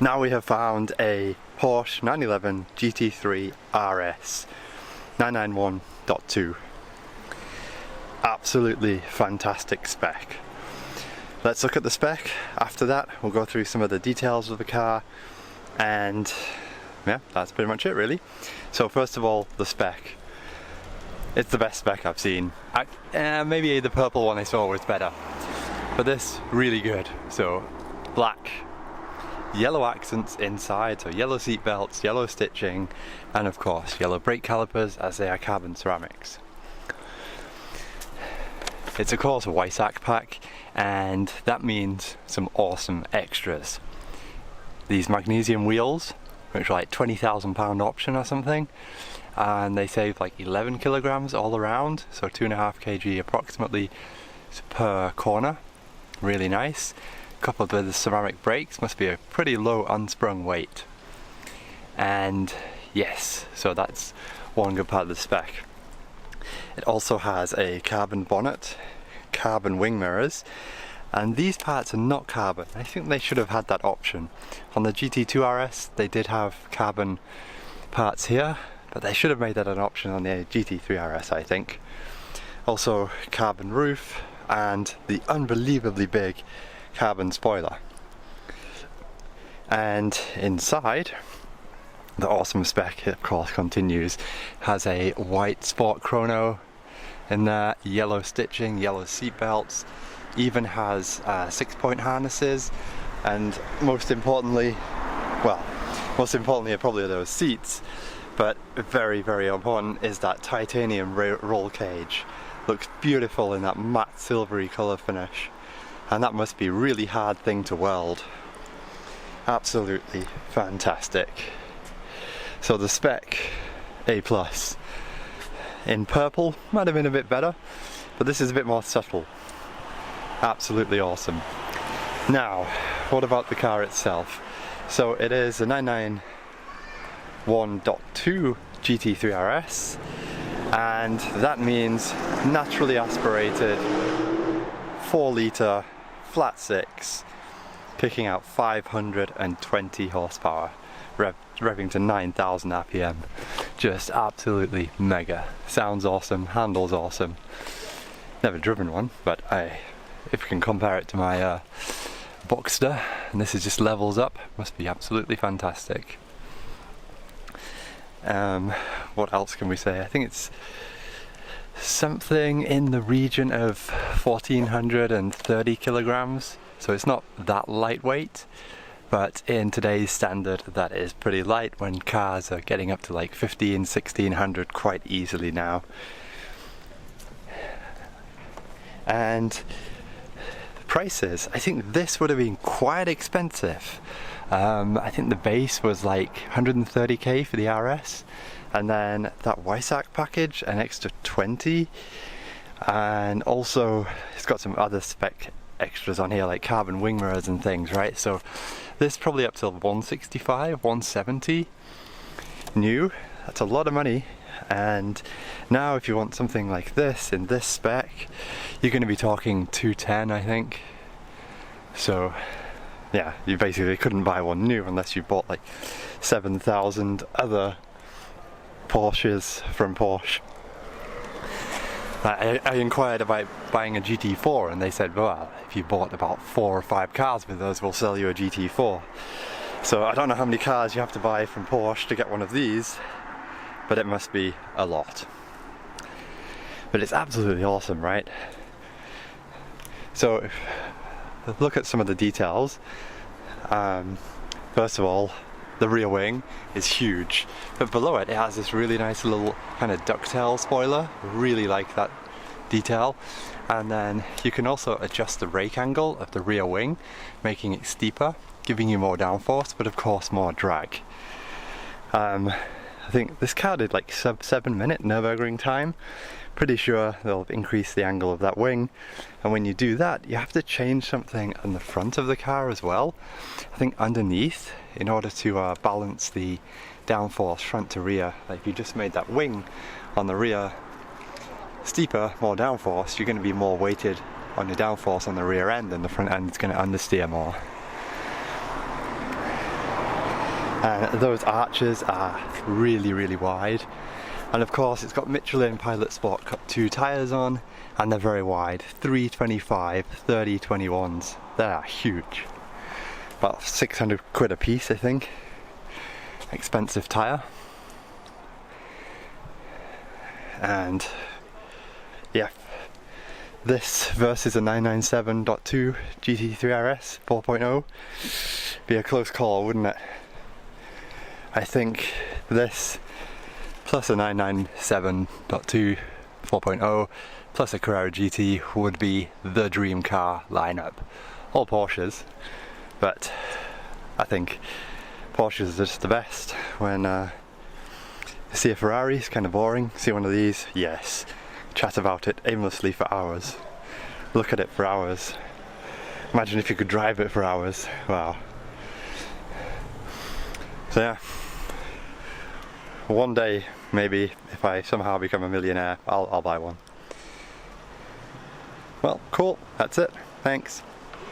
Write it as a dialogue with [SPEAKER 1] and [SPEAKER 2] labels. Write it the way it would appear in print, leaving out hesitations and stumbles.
[SPEAKER 1] Now we have found a Porsche 911 GT3 RS 991.2. Absolutely fantastic spec. Let's look at the spec. After that we'll go through some of the details of the car, and yeah, that's pretty much it really. So first of all, the spec. It's the best spec I've seen. Maybe the purple one I saw was better, but this really good. So black, yellow accents inside, so yellow seat belts, yellow stitching, and of course yellow brake calipers as they are carbon ceramics. It's of course a Weissach pack, and that means some awesome extras. These magnesium wheels, which are like £20,000 option or something, and they save like 11 kilograms all around, so 2.5 kg approximately per corner. Really nice. Coupled with the ceramic brakes, must be a pretty low unsprung weight. And yes, so that's one good part of the spec. It also has a carbon bonnet, carbon wing mirrors, and these parts are not carbon. I think they should have had that option. On the GT2 RS they did have carbon parts here, but they should have made that an option on the GT3 RS, I think. Also carbon roof and the unbelievably big carbon spoiler. And inside, the awesome spec of course continues. Has a white sport chrono in there, yellow stitching, yellow seat belts, even has 6-point harnesses, and most importantly are probably those seats, but very, very important is that titanium roll cage. Looks beautiful in that matte silvery colour finish. And that must be a really hard thing to weld. Absolutely fantastic. So the spec, A+. In purple, might have been a bit better, but this is a bit more subtle. Absolutely awesome. Now, what about the car itself? So it is a 991.2 GT3 RS, and that means naturally aspirated 4-litre flat 6, picking out 520 horsepower, revving to 9,000 RPM. Just absolutely mega. Sounds awesome, handles awesome. Never driven one, but if you can compare it to my Boxster, and this is just levels up, must be absolutely fantastic. What else can we say? I think it's something in the region of 1430 kilograms, so it's not that lightweight, but in today's standard that is pretty light when cars are getting up to like 1600 quite easily now. And prices, I think this would have been quite expensive. I think the base was like 130k for the RS, and then that Weissach package an extra 20, and also it's got some other spec extras on here like carbon wing mirrors and things, right? So this probably up to 165, 170 new. That's a lot of money. And now if you want something like this in this spec, you're going to be talking 210, I think. So yeah, you basically couldn't buy one new unless you bought like 7,000 other Porsches from Porsche. I inquired about buying a GT4, and they said, well, if you bought about 4 or 5 cars with us, we'll sell you a GT4. So I don't know how many cars you have to buy from Porsche to get one of these, but it must be a lot. But it's absolutely awesome, right? So look at some of the details. First of all, the rear wing is huge, but below it, it has this really nice little kind of ducktail spoiler. Really like that detail. And then you can also adjust the rake angle of the rear wing, making it steeper, giving you more downforce, but of course more drag. I think this car did like sub 7-minute Nürburgring time. Pretty sure they'll increase the angle of that wing, and when you do that you have to change something on the front of the car as well. I think underneath, in order to balance the downforce front to rear. Like if you just made that wing on the rear steeper, more downforce, you're going to be more weighted on your downforce on the rear end, and the front end is going to understeer more. and those arches are really, really wide. And of course it's got Michelin Pilot Sport Cup 2 tyres on, and they're very wide, 325 30/21s. They are huge. About 600 quid a piece, I think. Expensive tyre. And yeah, this versus a 997.2 GT3 RS 4.0 be a close call, wouldn't it? I think this plus a 997.2 4.0 plus a Carrera GT would be the dream car lineup. All Porsches, but I think Porsches are just the best. When you see a Ferrari, it's kind of boring. See one of these, yes. Chat about it aimlessly for hours. Look at it for hours. Imagine if you could drive it for hours. Wow. So yeah, one day maybe if I somehow become a millionaire, I'll buy one. Well, cool, that's it. Thanks.